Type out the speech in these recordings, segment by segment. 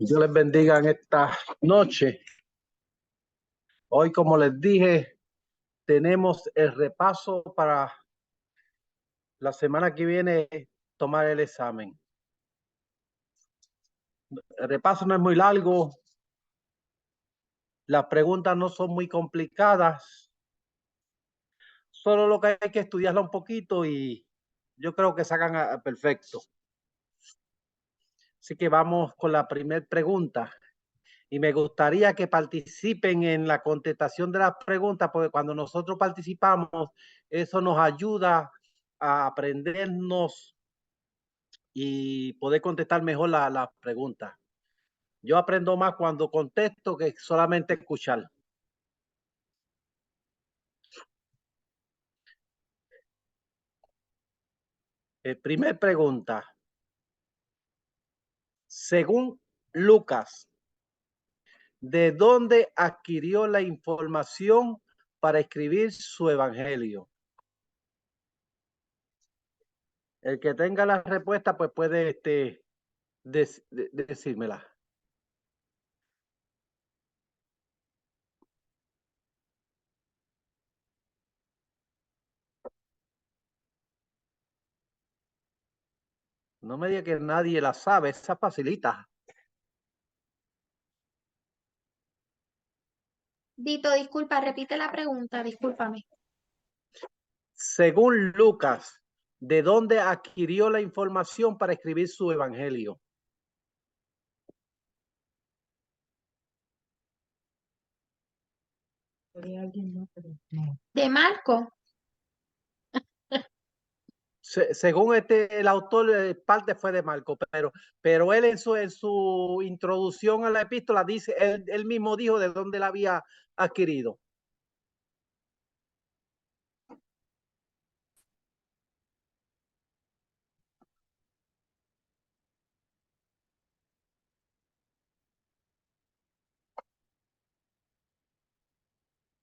Dios les bendiga en esta noche. Hoy, como les dije, tenemos el repaso para la semana que viene tomar el examen. El repaso no es muy largo. Las preguntas no son muy complicadas. Solo lo que hay que estudiarla un poquito y yo creo que sacan a perfecto. Así que vamos con la primera pregunta. Y me gustaría que participen en la contestación de las preguntas, porque cuando nosotros participamos, eso nos ayuda a aprendernos y poder contestar mejor las preguntas. Yo aprendo más cuando contesto que solamente escuchar. Primer pregunta. Según Lucas, ¿de dónde adquirió la información para escribir su evangelio? El que tenga la respuesta, pues puede decírmela. No me diga que nadie la sabe, esa facilita. Dito, disculpa, repite la pregunta, discúlpame. Según Lucas, ¿de dónde adquirió la información para escribir su evangelio? ¿De Marco? Según el autor, parte fue de Marco, pero él en su introducción a la epístola dice, él mismo dijo de dónde la había adquirido.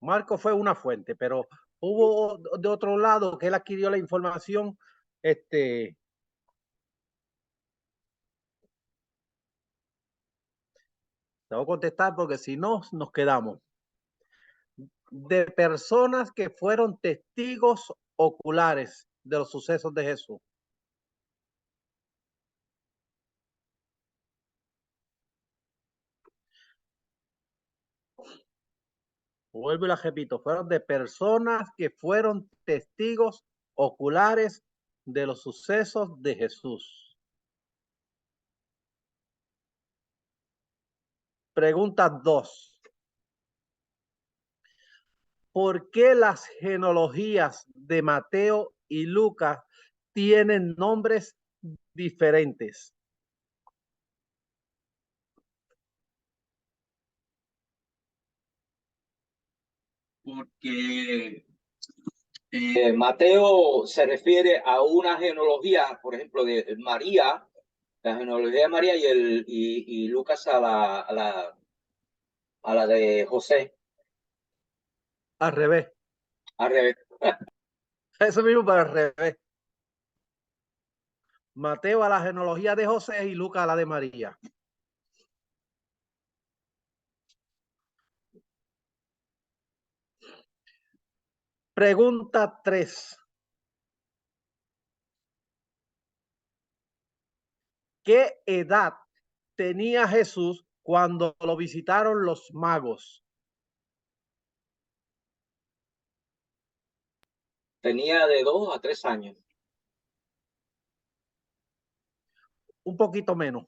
Marco fue una fuente, pero hubo de otro lado que él adquirió la información. Te voy a contestar porque si no, nos quedamos. De personas que fueron testigos oculares de los sucesos de Jesús. Vuelvo y la repito, fueron de personas que fueron testigos oculares de los sucesos de Jesús. Pregunta 2. ¿Por qué las genealogías de Mateo y Lucas tienen nombres diferentes? Porque Mateo se refiere a una genealogía, por ejemplo, de María, la genealogía de María, y Lucas a la de José. Al revés. Al revés. Eso mismo, pero al revés. Mateo a la genealogía de José y Lucas a la de María. Pregunta 3. ¿Qué edad tenía Jesús cuando lo visitaron los magos? Tenía de 2 a 3 años. Un poquito menos.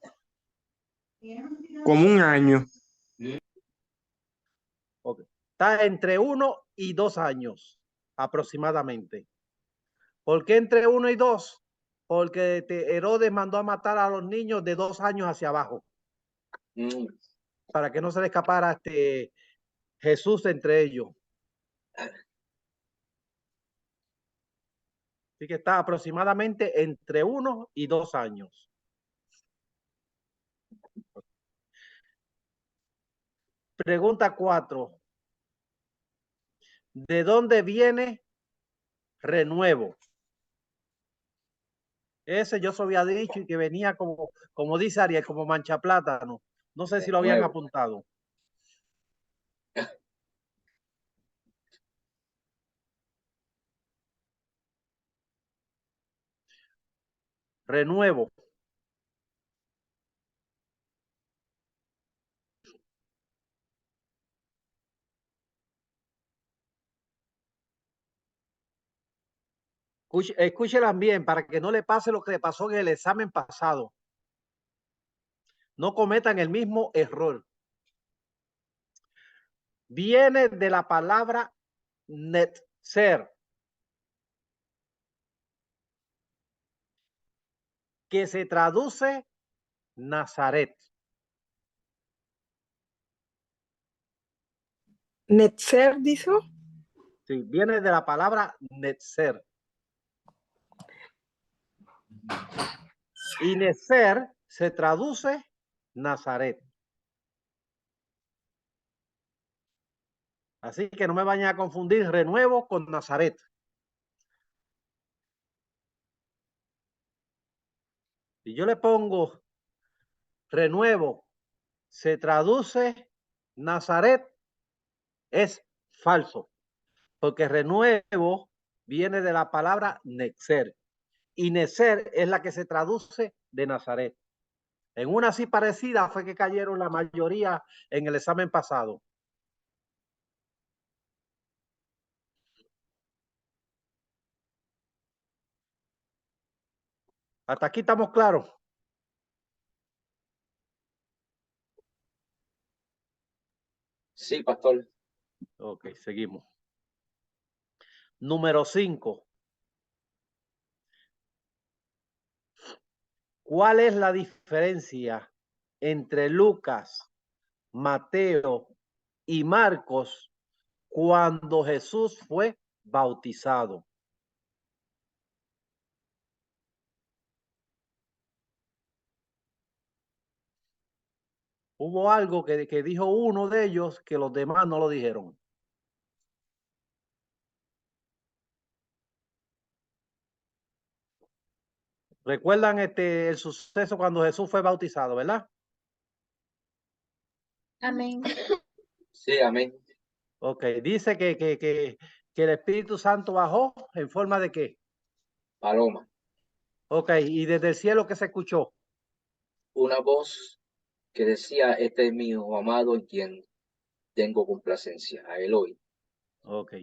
Como un año. Okay. Está entre 1 y 2 años aproximadamente. ¿Por qué entre 1 y 2? Porque Herodes mandó a matar a los niños de 2 años hacia abajo. Para que no se le escapara Jesús entre ellos. Así que está aproximadamente entre 1 y 2 años. Pregunta 4. ¿De dónde viene renuevo? Ese yo se había dicho y que venía como dice Ariel, como mancha plátano. No sé si lo habían Renuevo. apuntado. Renuevo. Escúchelas bien para que no le pase lo que le pasó en el examen pasado. No cometan el mismo error. Viene de la palabra netzer, que se traduce Nazaret. Netzer, dijo. Sí, viene de la palabra netzer. Y necer se traduce Nazaret. Así que no me vayan a confundir renuevo con Nazaret. Si yo le pongo renuevo, se traduce Nazaret, es falso, porque renuevo viene de la palabra necer, y necer es la que se traduce de Nazaret. En una así parecida fue que cayeron la mayoría en el examen pasado. Hasta aquí estamos claros. Sí, pastor. Ok, seguimos. Número 5. ¿Cuál es la diferencia entre Lucas, Mateo y Marcos cuando Jesús fue bautizado? Hubo algo que dijo uno de ellos que los demás no lo dijeron. ¿Recuerdan el suceso cuando Jesús fue bautizado, verdad? Amén. Sí, amén. Ok, dice que el Espíritu Santo bajó en forma de qué. Paloma. Ok, y desde el cielo que se escuchó. Una voz que decía, este es mi hijo amado en quien tengo complacencia, a él hoy. Ok,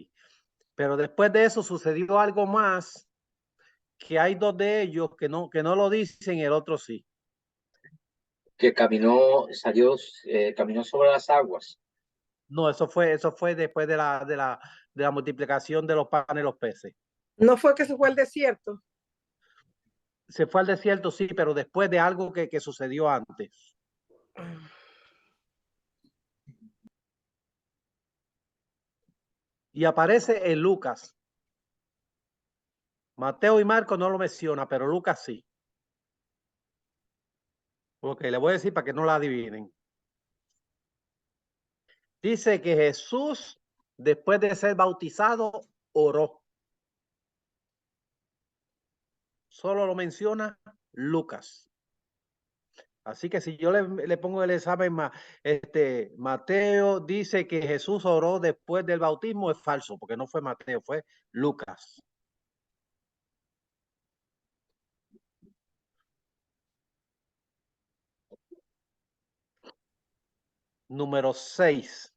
pero después de eso sucedió algo más, que hay dos de ellos que no lo dicen y el otro sí. Que caminó, salió, caminó sobre las aguas. No, eso fue después de la multiplicación de los panes y los peces. No fue que se fue al desierto. Se fue al desierto, sí, pero después de algo que sucedió antes. Y aparece en Lucas. Mateo y Marcos no lo menciona, pero Lucas sí. Ok, le voy a decir para que no la adivinen. Dice que Jesús, después de ser bautizado, oró. Solo lo menciona Lucas. Así que si yo le pongo el examen, Mateo dice que Jesús oró después del bautismo, es falso, porque no fue Mateo, fue Lucas. Número 6.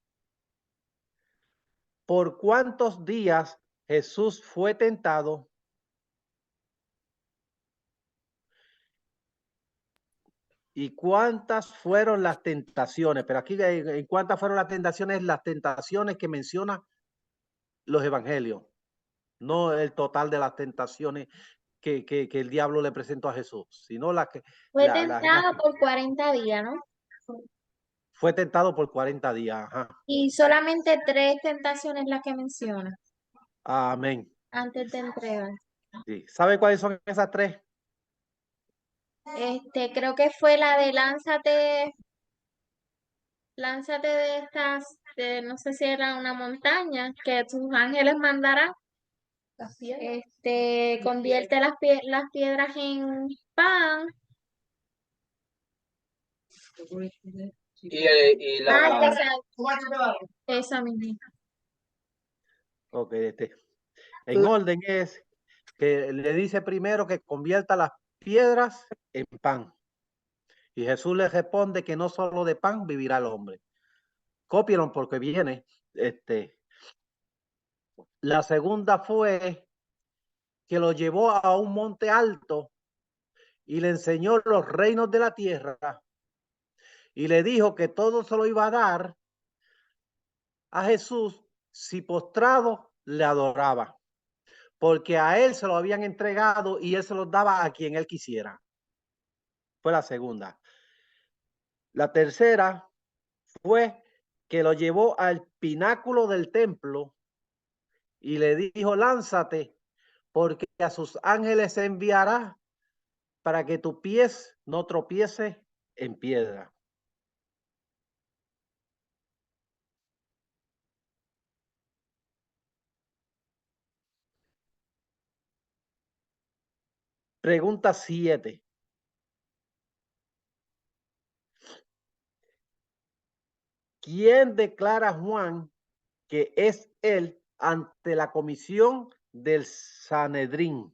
¿Por cuántos días Jesús fue tentado? ¿Y cuántas fueron las tentaciones? Pero aquí, ¿en cuántas fueron las tentaciones? Las tentaciones que menciona los evangelios, no el total de las tentaciones que el diablo le presentó a Jesús, sino las que Fue tentado por 40 días, ¿no? fue tentado por 40 días. Ajá. Y solamente 3 tentaciones las que menciona Amén. antes de entregar. Sí. ¿Sabe cuáles son esas 3? Creo que fue la de lánzate de estas, no sé si era una montaña, que tus ángeles mandarán. Convierte las piedras en pan. y la, Esa misma. Ok, en orden es que le dice primero que convierta las piedras en pan. Y Jesús le responde que no solo de pan vivirá el hombre. Cópienlo porque viene. La segunda fue que lo llevó a un monte alto y le enseñó los reinos de la tierra y le dijo que todo se lo iba a dar a Jesús si postrado le adoraba, porque a él se lo habían entregado y él se los daba a quien él quisiera. Fue la segunda. La tercera fue que lo llevó al pináculo del templo y le dijo, lánzate, porque a sus ángeles enviará para que tu pies no tropiece en piedra. Pregunta 7. ¿Quién declara a Juan que es él ante la comisión del Sanedrín?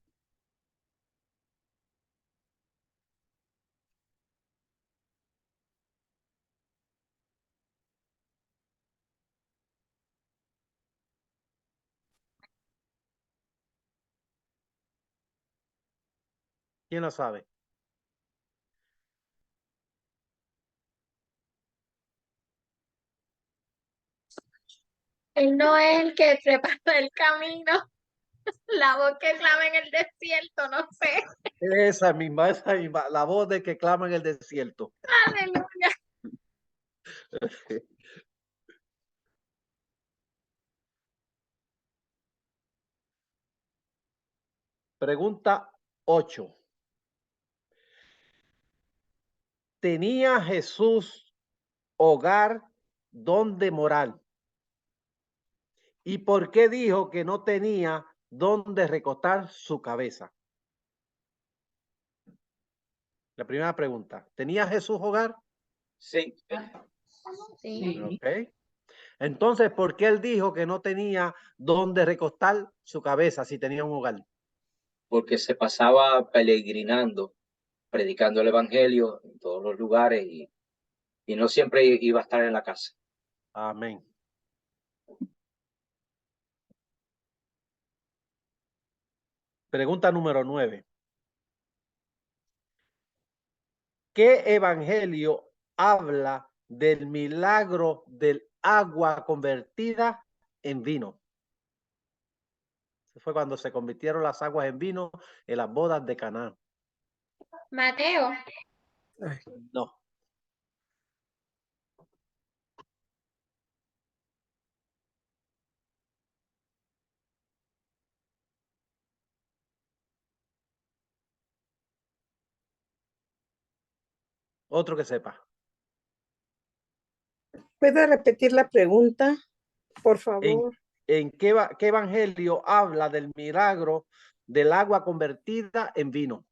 ¿Quién lo sabe? Él no es el que prepara el camino, la voz que clama en el desierto, no sé. Esa misma, la voz de que clama en el desierto. Aleluya. Pregunta 8. ¿Tenía Jesús hogar donde morar? ¿Y por qué dijo que no tenía donde recostar su cabeza? La primera pregunta. ¿Tenía Jesús hogar? sí, Sí. Ok. Entonces, ¿por qué él dijo que no tenía donde recostar su cabeza si tenía un hogar? porque se pasaba peregrinando, predicando el evangelio en todos los lugares y no siempre iba a estar en la casa. Amén. Pregunta número 9. ¿Qué evangelio habla del milagro del agua convertida en vino? Fue cuando se convirtieron las aguas en vino en las bodas de Caná. Mateo. No. Otro que sepa. ¿Puede repetir la pregunta, por ¿En, favor? qué evangelio habla del milagro del agua convertida en vino?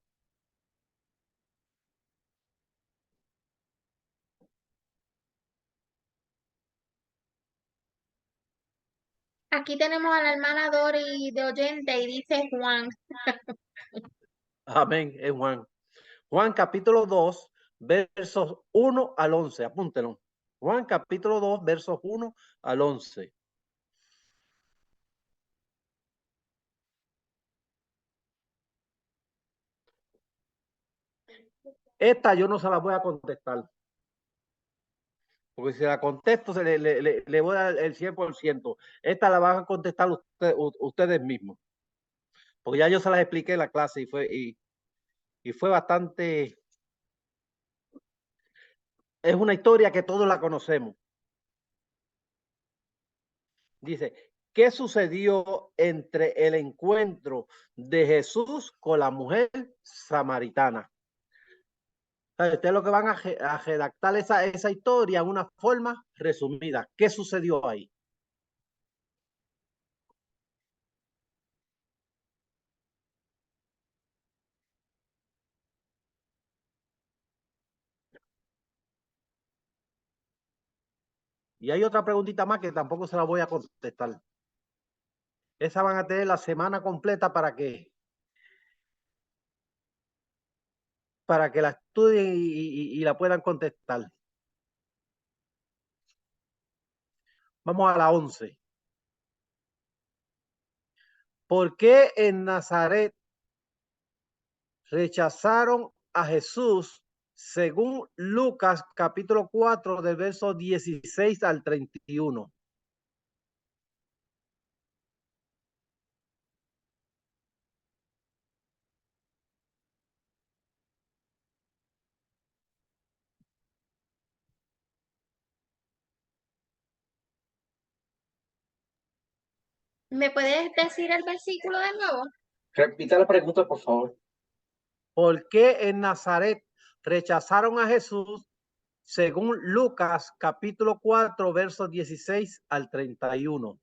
Aquí tenemos a la hermana Dori de oyente y dice Juan. Amén, es Juan. Juan capítulo 2, versos 1 al 11. Apúntenlo. Juan capítulo 2, versos 1 al 11. Esta yo no se la voy a contestar. Porque si la contesto, le voy a dar el 100%. Esta la van a contestar ustedes mismos. Porque ya yo se las expliqué en la clase y fue bastante. Es una historia que todos la conocemos. Dice, ¿qué sucedió entre el encuentro de Jesús con la mujer samaritana? Ustedes lo que van a redactar esa historia en una forma resumida. ¿Qué sucedió ahí? Y hay otra preguntita más que tampoco se la voy a contestar. Esa van a tener la semana completa para que la estudien y la puedan contestar. Vamos a la 11. ¿Por qué en Nazaret rechazaron a Jesús según Lucas capítulo 4 del verso 16 al 31? ¿Me puedes decir el versículo de nuevo? Repita la pregunta, por favor. ¿Por qué en Nazaret rechazaron a Jesús según Lucas capítulo 4 versos 16 al 31?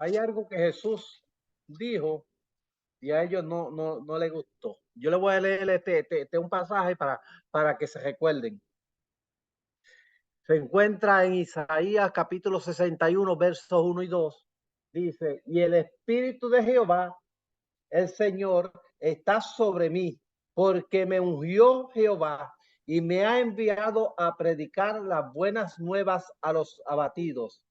Hay algo que Jesús dijo y a ellos no les gustó. Yo les voy a leer un pasaje para que se recuerden. Se encuentra en Isaías capítulo 61, versos 1 y 2. Dice, y el Espíritu de Jehová, el Señor, está sobre mí, porque me ungió Jehová y me ha enviado a predicar las buenas nuevas a los abatidos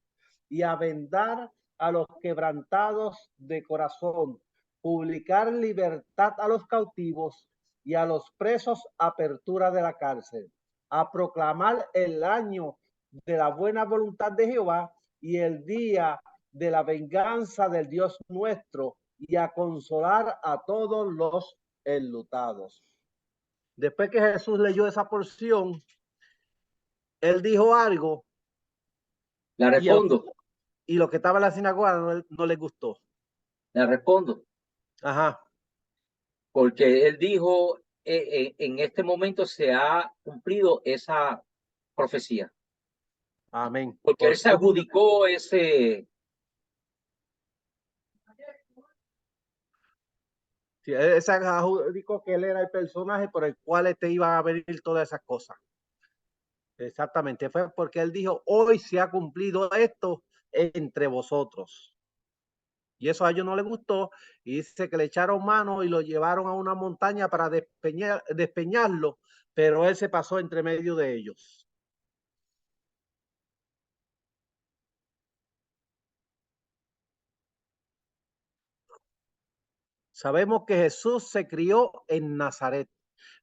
y a vendar a los quebrantados de corazón, publicar libertad a los cautivos y a los presos apertura de la cárcel, a proclamar el año de la buena voluntad de Jehová y el día de la venganza del Dios nuestro y a consolar a todos los enlutados. Después que Jesús leyó esa porción, él dijo algo. La respondo. Y lo que estaba en la sinagoga no les gustó. La respondo. Ajá. Porque él dijo, en este momento se ha cumplido esa profecía. Amén. Porque él se adjudicó ese... Sí, él se adjudicó que él era el personaje por el cual te iban a venir todas esas cosas. Exactamente. Fue porque él dijo, hoy se ha cumplido esto entre vosotros. Y eso a ellos no les gustó. Y dice que le echaron mano y lo llevaron a una montaña para despeñarlo. Pero él se pasó entre medio de ellos. Sabemos que Jesús se crió en Nazaret,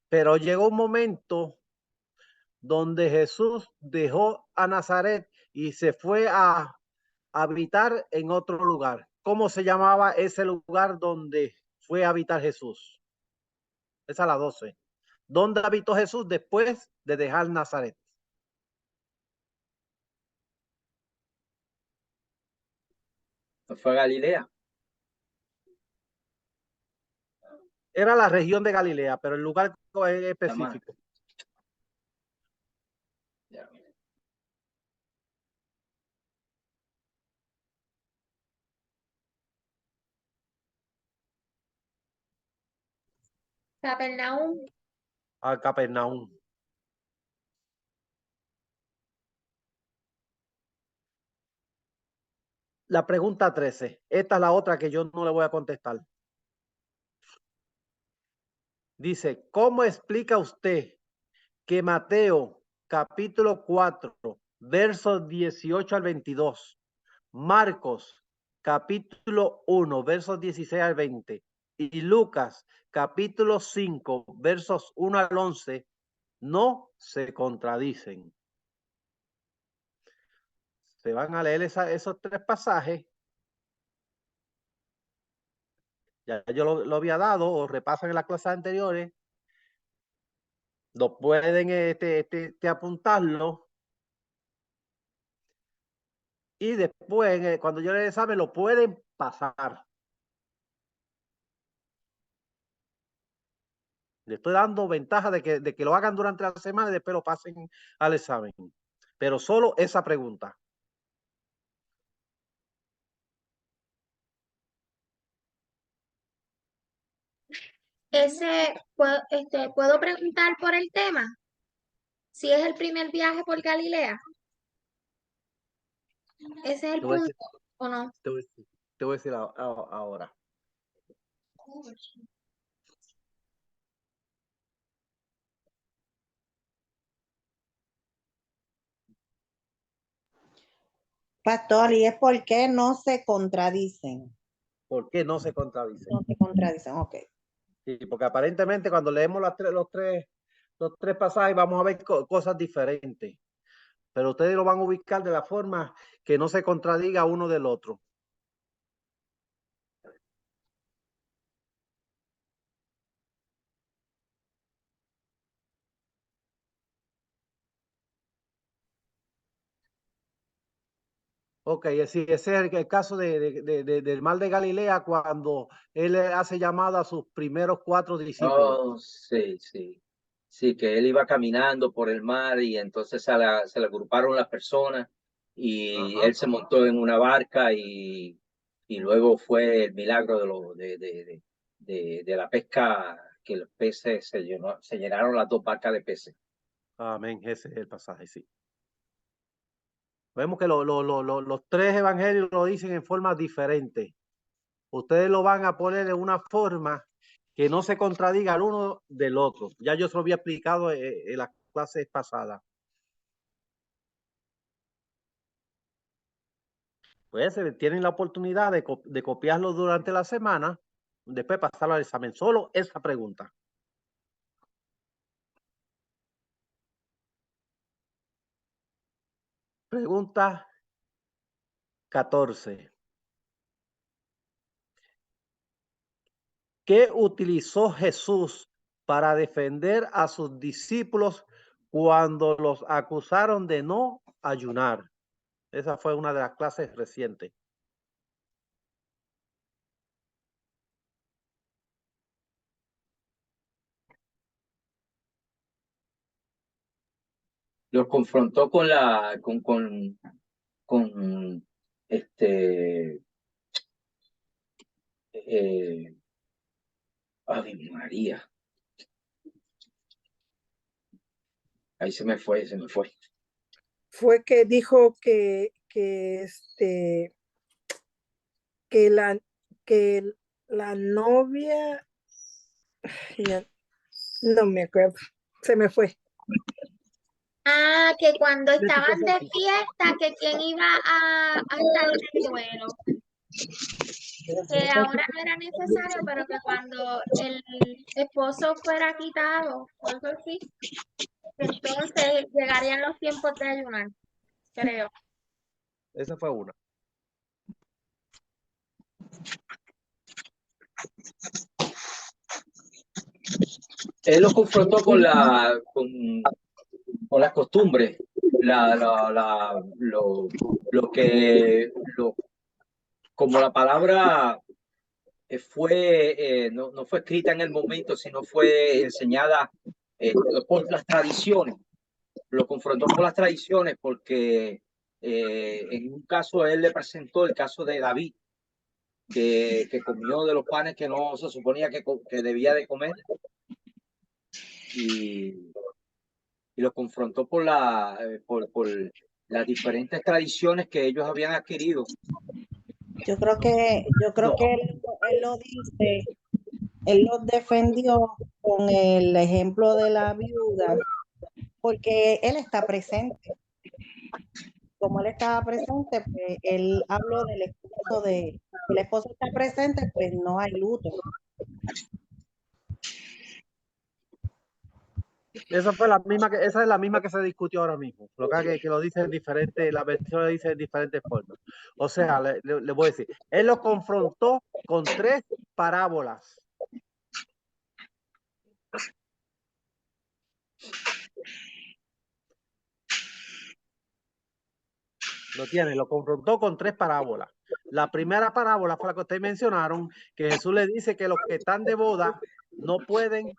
pero llegó un momento donde Jesús dejó a Nazaret y se fue a habitar en otro lugar. ¿Cómo se llamaba ese lugar donde fue a habitar Jesús? Esa es la 12. ¿Dónde habitó Jesús después de dejar Nazaret? Fue a Galilea. Era la región de Galilea, pero el lugar es específico. Capernaum. A Capernaum. La pregunta 13. Esta es la otra que yo no le voy a contestar. Dice, ¿cómo explica usted que Mateo capítulo 4, versos 18 al 22, Marcos capítulo 1, versos 16 al 20 y Lucas capítulo 5, versos 1 al 11 no se contradicen? Se van a leer esos tres pasajes. Ya yo lo había dado o repasan en las clases anteriores. Lo pueden apuntarlo. Y después, cuando yo les examen, lo pueden pasar. Le estoy dando ventaja de que lo hagan durante la semana y después lo pasen al examen. pero solo esa pregunta. ¿Puedo preguntar por el tema? Si es el primer viaje por Galilea. ¿Ese es el Te voy a punto decir, o no? te voy a decir ahora. Pastor, ¿y es por qué no se contradicen? ¿Por qué no se contradicen? No se contradicen, ok. Sí, porque aparentemente cuando leemos los tres pasajes vamos a ver cosas diferentes, pero ustedes lo van a ubicar de la forma que no se contradiga uno del otro. Ok, ese es el caso del mar de Galilea, cuando él hace llamada a sus primeros 4 discípulos. Oh, sí, sí. Sí, que él iba caminando por el mar y entonces se le agruparon las personas y Ajá. él se montó en una barca y luego fue el milagro de la pesca, que los peces se llenaron las 2 barcas de peces. Amén, ese es el pasaje, sí. Vemos que los 3 evangelios lo dicen en forma diferente. Ustedes lo van a poner de una forma que no se contradiga el uno del otro. Ya yo se lo había explicado en las clases pasadas. Pues tienen la oportunidad de copiarlo durante la semana, después pasarlo al examen. Solo esa pregunta. Pregunta 14. ¿Qué utilizó Jesús para defender a sus discípulos cuando los acusaron de no ayunar? Esa fue una de las clases recientes. Los confrontó con Ave María. Ahí se me fue. Fue que dijo que la novia, ya, no me acuerdo, se me fue. Ah, que cuando estaban de fiesta, que quién iba a estar en el duelo. Que ahora no era necesario, pero que cuando el esposo fuera quitado, o algo así, entonces llegarían los tiempos de ayunar, creo. Esa fue una. Él los confrontó con las costumbres, como la palabra no fue escrita en el momento, sino fue enseñada por las tradiciones. Lo confrontó con las tradiciones porque en un caso él le presentó el caso de David, que comió de los panes que no se suponía que debía de comer, y lo confrontó por las diferentes tradiciones que ellos habían adquirido. Yo creo que él lo dice, él lo defendió con el ejemplo de la viuda, porque él está presente. Como él estaba presente, pues él habló del esposo el esposo está presente, pues no hay luto. Esa es la misma que se discutió ahora mismo. Lo que lo dice en diferentes, la versión lo dice en diferentes formas. O sea, le voy a decir, él lo confrontó con 3 parábolas. Lo confrontó con 3 parábolas. La primera parábola fue la que ustedes mencionaron, que Jesús le dice que los que están de boda no pueden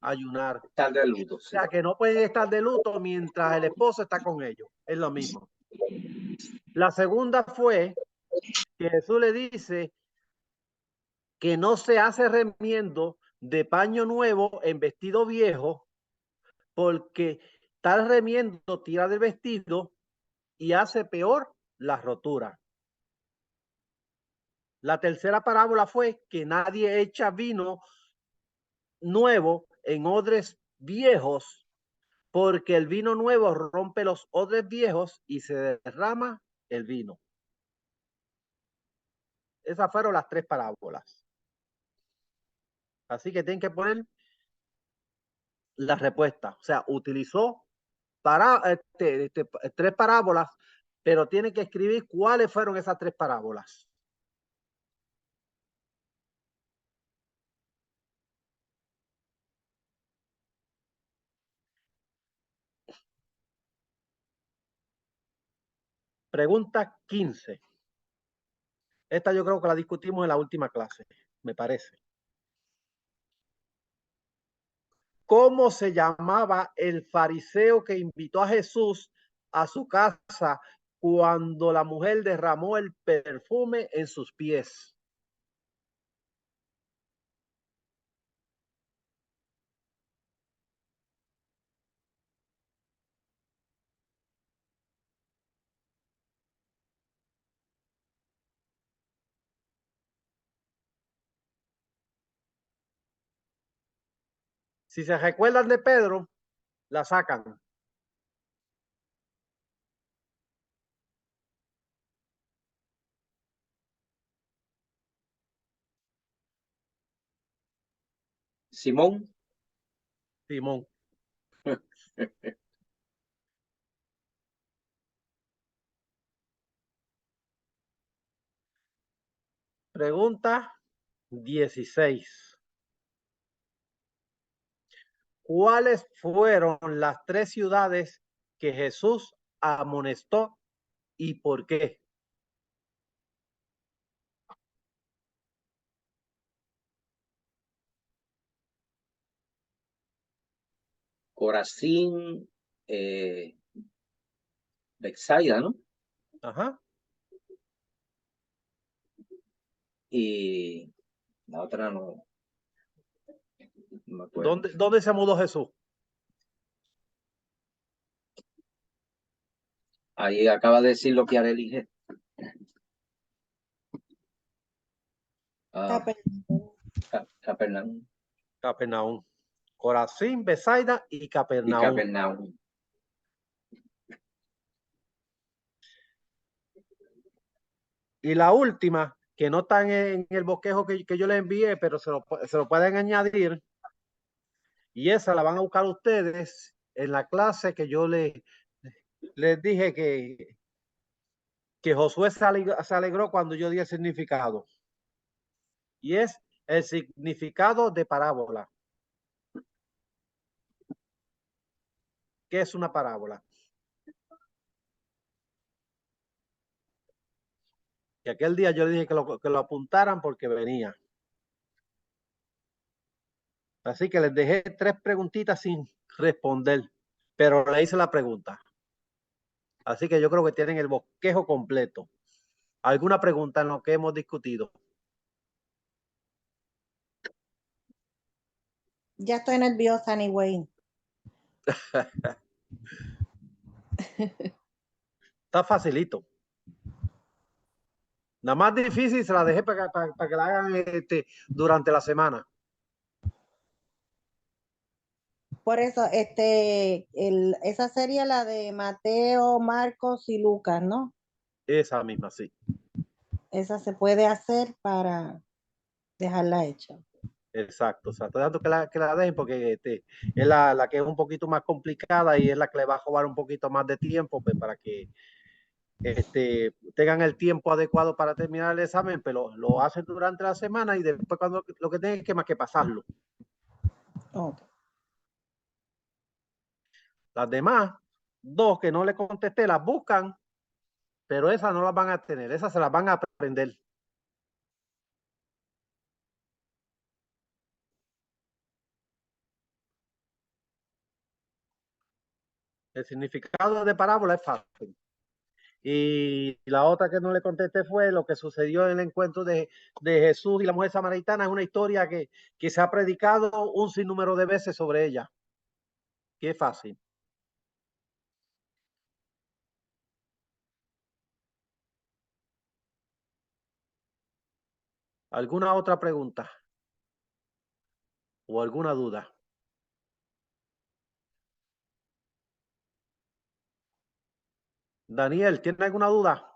ayunar. Estar de luto. O sea, que no pueden estar de luto mientras el esposo está con ellos. Es lo mismo. La segunda fue que Jesús le dice que no se hace remiendo de paño nuevo en vestido viejo, porque tal remiendo tira del vestido y hace peor la rotura. La tercera parábola fue que nadie echa vino nuevo en odres viejos, porque el vino nuevo rompe los odres viejos y se derrama el vino. Esas fueron las tres parábolas. Así que tienen que poner la respuesta. O sea, utilizó tres parábolas, pero tienen que escribir cuáles fueron esas tres parábolas. Pregunta 15. Esta yo creo que la discutimos en la última clase, me parece. ¿Cómo se llamaba el fariseo que invitó a Jesús a su casa cuando la mujer derramó el perfume en sus pies? Si se recuerdan de Pedro, la sacan. Simón. Simón. Pregunta 16. ¿Cuáles fueron las tres ciudades que Jesús amonestó y por qué? Corazín, Bethsaida, ¿no? Ajá. Y la otra no me acuerdo. ¿Dónde se mudó Jesús? Ahí acaba de decir lo que haré elige. Capernaum. Capernaum. Corazín, Bethsaida y Y Capernaum. Capernaum. Y la última, que no están en el bosquejo que yo les envié, pero se lo pueden añadir. Y esa la van a buscar ustedes en la clase que yo les dije que Josué se alegró cuando yo di el significado. Y es el significado de parábola. ¿Qué es una parábola? Y aquel día yo dije que lo apuntaran porque venía. Así que les dejé tres preguntitas sin responder, pero le hice la pregunta. Así que yo creo que tienen el bosquejo completo. ¿Alguna pregunta en lo que hemos discutido? Ya estoy nerviosa, anyway. Está facilito. La más difícil se la dejé para que la hagan durante la semana. Por eso, esa sería la de Mateo, Marcos y Lucas, ¿no? Esa misma, sí. Esa se puede hacer para dejarla hecha. Exacto. O sea, estoy dando que la dejen porque es la que es un poquito más complicada y es la que le va a robar un poquito más de tiempo pues, para que tengan el tiempo adecuado para terminar el examen, pero lo hacen durante la semana y después cuando lo que tienen que más que pasarlo. Okay. Las demás, dos que no le contesté, las buscan, pero esas no las van a tener, esas se las van a aprender. El significado de parábola es fácil. Y la otra que no le contesté fue lo que sucedió en el encuentro de Jesús y la mujer samaritana. Es una historia que se ha predicado un sinnúmero de veces sobre ella. Que es fácil. ¿Alguna otra pregunta? ¿O alguna duda? Daniel, ¿tiene alguna duda?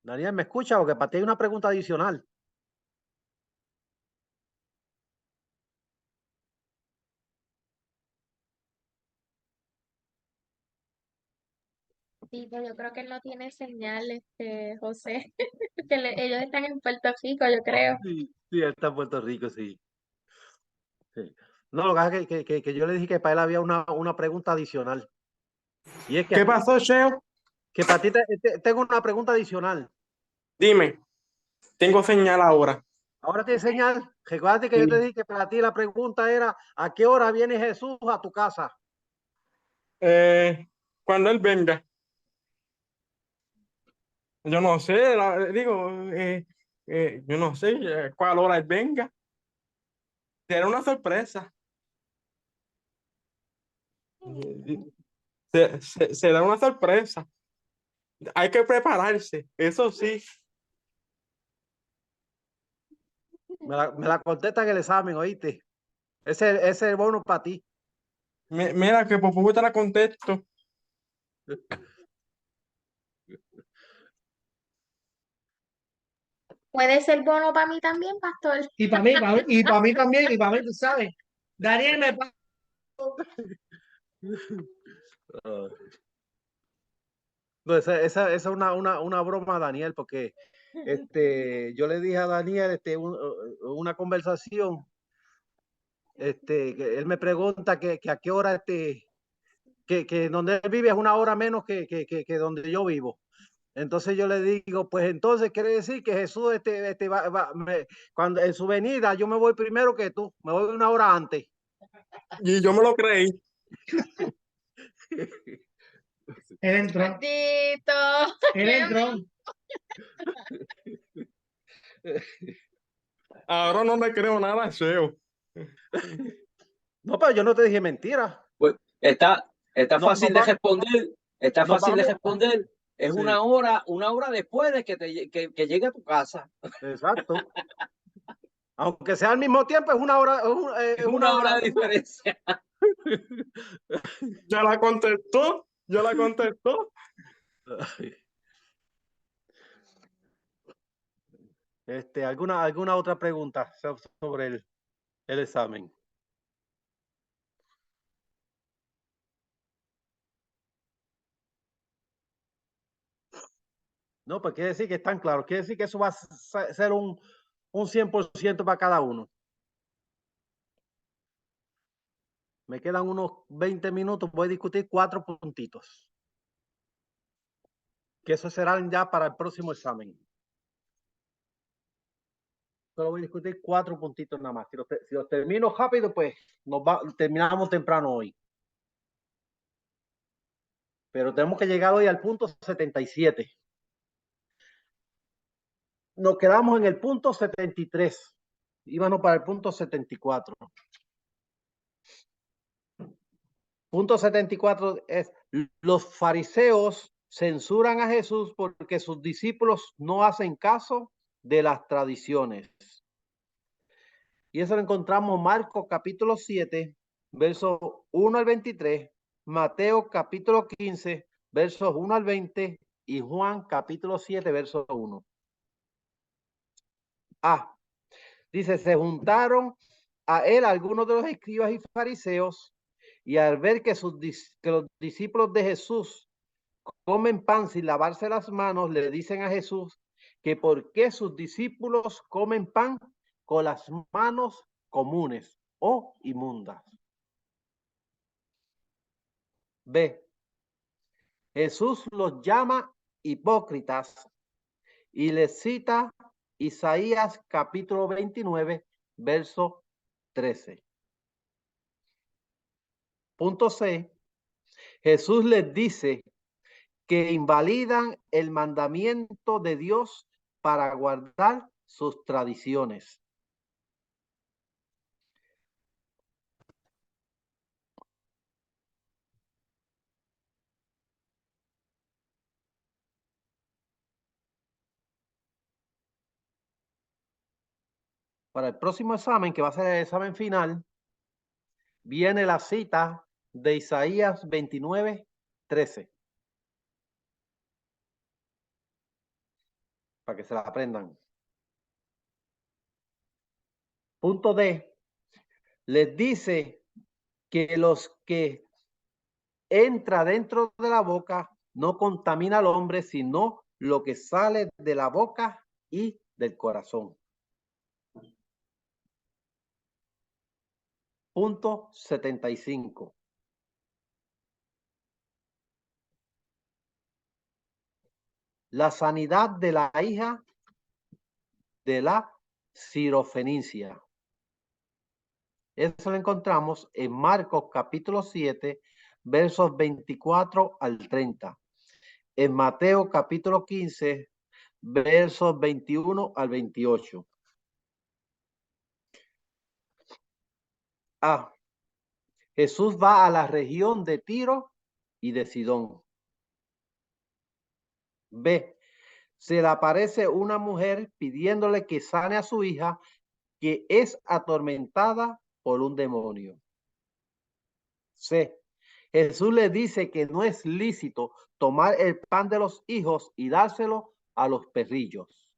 Daniel, ¿me escucha? Porque para ti hay una pregunta adicional. Sí, pues yo creo que él no tiene señal, José. Que ellos están en Puerto Rico, yo creo. Sí, sí, está en Puerto Rico, sí. Sí. No, lo que pasa es que yo le dije que para él había una pregunta adicional. Y es que, ¿Qué pasó, Cheo? que para ti tengo una pregunta adicional. Dime, tengo señal ahora. Ahora te señal. Recuerda que yo te dije que para ti la pregunta era ¿a qué hora viene Jesús a tu casa? Cuando él venga. Yo no sé, yo no sé cuál hora él venga. Será una sorpresa. Será una sorpresa. Hay que prepararse, eso sí. Me la contesta en el examen, ¿oíste? Ese es el bono para ti. Mira que por poco te la contesto. Puede ser bono para mí también, pastor. Y para mí también, y para mí, tú sabes. Daniel me No, esa es una broma, Daniel, porque yo le dije a Daniel una conversación, que él me pregunta que a qué hora que donde él vive es una hora menos que donde yo vivo. Entonces yo le digo, pues entonces quiere decir que Jesús cuando en su venida yo me voy primero que tú, me voy una hora antes. Y yo me lo creí. Él entró. Maldito. Él entró. Ahora no le creo nada a Cheo. No, pero yo no te dije mentira. Pues está No, fácil de responder. Está nos fácil de vamos. responder. Es Sí. una hora después de que llegue a tu casa. Exacto. Aunque sea al mismo tiempo, es una hora. Es una hora de diferencia. Ya la contestó, ya la contestó. ¿Alguna otra pregunta sobre el examen? No, pues quiere decir que están claros. Quiere decir que eso va a ser un 100% para cada uno. Me quedan unos 20 minutos. Voy a discutir 4 puntitos. Que eso serán ya para el próximo examen. Solo voy a discutir 4 puntitos nada más. Si los termino rápido, pues terminamos temprano hoy. Pero tenemos que llegar hoy al punto 77. Nos quedamos en el punto 73. Íbamos para el punto 74. Punto 74 es: los fariseos censuran a Jesús porque sus discípulos no hacen caso de las tradiciones. Y eso lo encontramos en Marcos capítulo 7, versos 1 al 23, Mateo capítulo 15, versos 1 al 20 y Juan capítulo 7, verso 1. Dice, se juntaron a él algunos de los escribas y fariseos, y al ver que los discípulos de Jesús comen pan sin lavarse las manos, le dicen a Jesús que por qué sus discípulos comen pan con las manos comunes o inmundas. B. Jesús los llama hipócritas y les cita Isaías capítulo 29, verso 13. Punto C. Jesús les dice que invalidan el mandamiento de Dios para guardar sus tradiciones. Para el próximo examen, que va a ser el examen final, viene la cita de Isaías 29, 13. Para que se la aprendan. Punto D. Les dice que los que entra dentro de la boca no contamina al hombre, sino lo que sale de la boca y del corazón. Punto 75. La sanidad de la hija de la Sirofenicia. Eso lo encontramos en Marcos capítulo 7, versos 24 al 30. En Mateo capítulo 15, versos 21 al 28. A. Jesús va a la región de Tiro y de Sidón. B. Se le aparece una mujer pidiéndole que sane a su hija, que es atormentada por un demonio. C. Jesús le dice que no es lícito tomar el pan de los hijos y dárselo a los perrillos.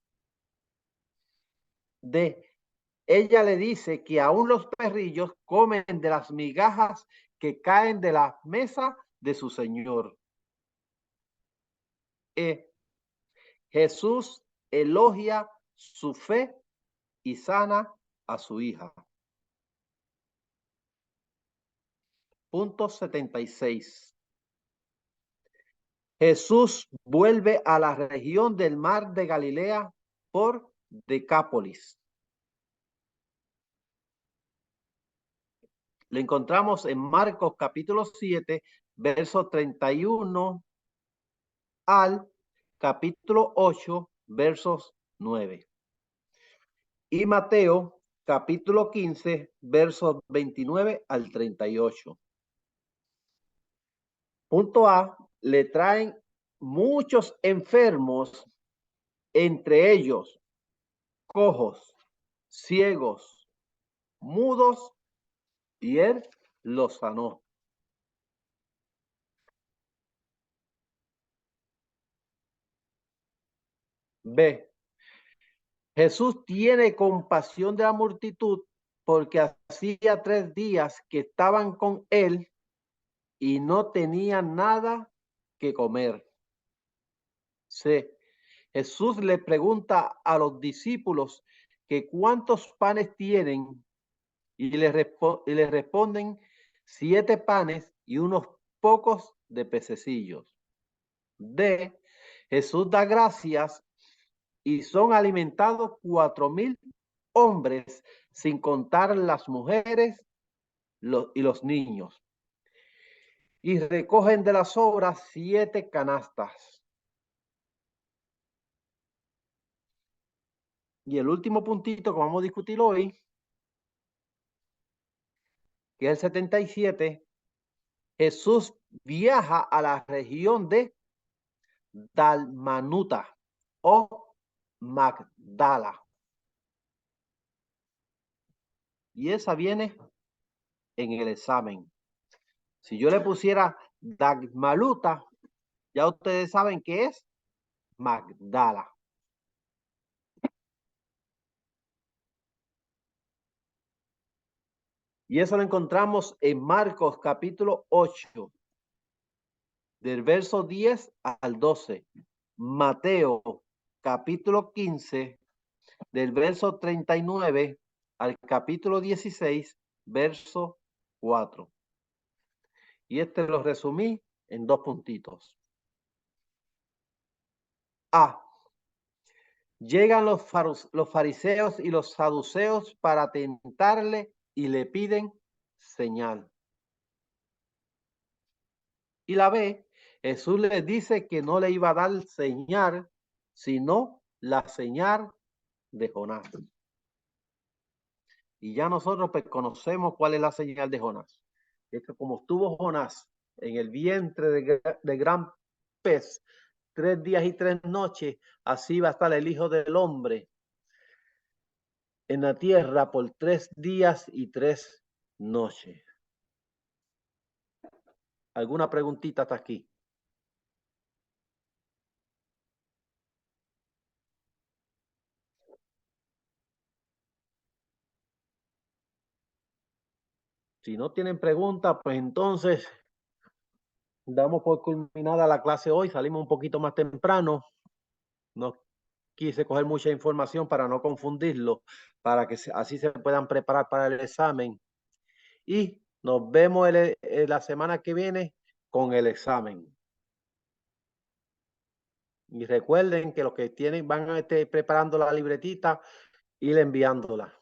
D. Ella le dice que aún los perrillos comen de las migajas que caen de la mesa de su señor. E. Jesús elogia su fe y sana a su hija. Punto 76. Jesús vuelve a la región del mar de Galilea por Decápolis. Lo encontramos en Marcos capítulo 7, verso 31 al capítulo 8, versos 9. Y Mateo capítulo 15, versos 29 al 38. Punto A, le traen muchos enfermos, entre ellos cojos, ciegos, mudos, y él los sanó. B. Jesús tiene compasión de la multitud porque hacía 3 días que estaban con él y no tenían nada que comer. C. Jesús le pregunta a los discípulos que cuántos panes tienen y le responden 7 panes y unos pocos de pececillos. D. Jesús da gracias y son alimentados 4,000 hombres, sin contar las mujeres y los niños. Y recogen de las sobras 7 canastas. Y el último puntito que vamos a discutir hoy, que es el 77, Jesús viaja a la región de Dalmanuta o Magdala. Y esa viene en el examen. Si yo le pusiera Dalmanuta, ya ustedes saben qué es Magdala. Y eso lo encontramos en Marcos capítulo 8, del verso 10 al 12. Mateo capítulo 15, del verso 39 al capítulo 16, verso 4. Y este lo resumí en 2 puntitos. A. Llegan los fariseos y los saduceos para tentarle y le piden señal. Y la ve, Jesús les dice que no le iba a dar señal, sino la señal de Jonás. Y ya nosotros pues conocemos cuál es la señal de Jonás. Es que como estuvo Jonás en el vientre de gran pez 3 días y 3 noches, así va a estar el Hijo del Hombre en la tierra por 3 días y 3 noches. ¿Alguna preguntita hasta aquí? Si no tienen preguntas, pues entonces damos por culminada la clase hoy. Salimos un poquito más temprano. No quise coger mucha información para no confundirlo, para que así se puedan preparar para el examen. Y nos vemos la semana que viene con el examen. Y recuerden que los que tienen van a estar preparando la libretita y enviándola.